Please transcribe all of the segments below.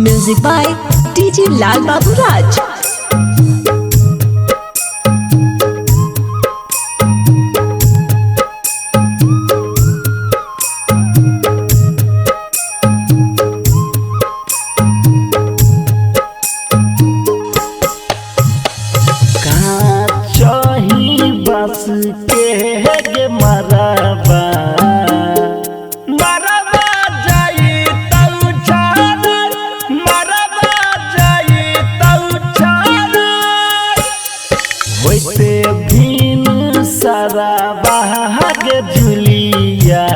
Music by DJ Lal Babu Raj. बस के मरबा मरबा जाई तौ छाना मरबा जाई तौ छाना होते भीन सारा बहागे झुलिया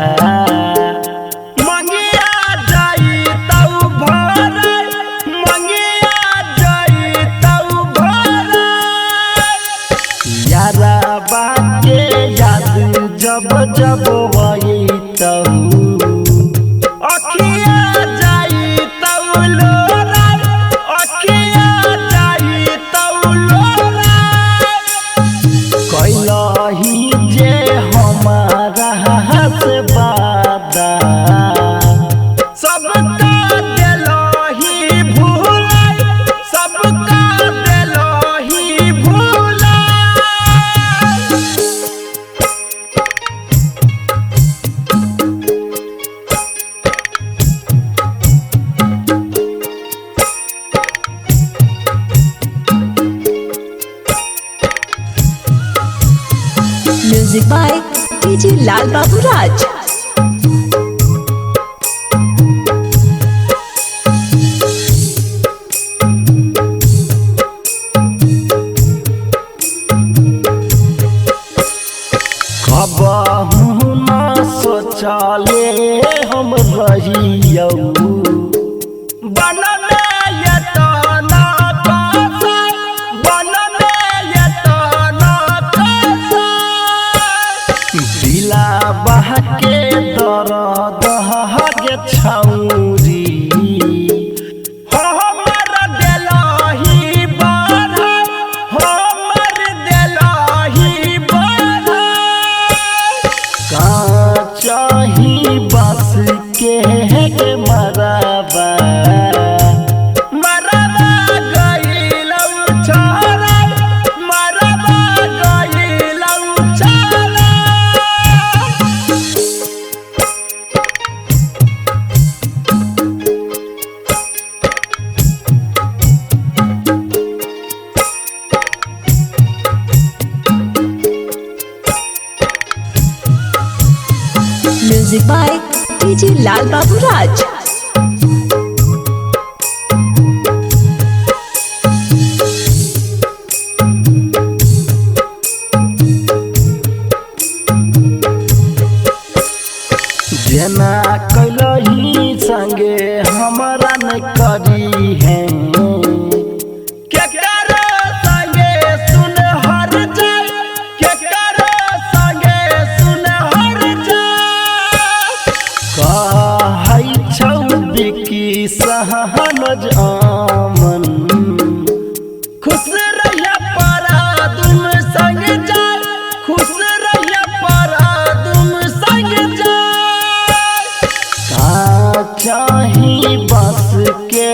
मंगिया जाई तौ भर मंगिया जाई तौ भर यारा बाके याद जब जब वही तऊ अखिया जाई तऊ लोरा अखिया जाई तऊ लोरा कैलही जे हमारा से वादा सबका दिलही भूल सबका दिलही भूल Music by DJ Lal Babu Raj. कबहू ना सोचले हम रहियौ बनले यतना कसा बनले यतना कसा दिला बहके दर्द हगे छौरी हमर दिलही बार हमर दिलही बार चाही बस के मरबा मरबा गइलौ छोरा मरबा गइलौ छोरा Music by DJ Lal Babu Raj. जेना कैलही संगे हमारा न करी है सहनज आमन खुश रहिया पारा तुम संग जा खुश रहिया पारा तुम संग जा का चाही बस के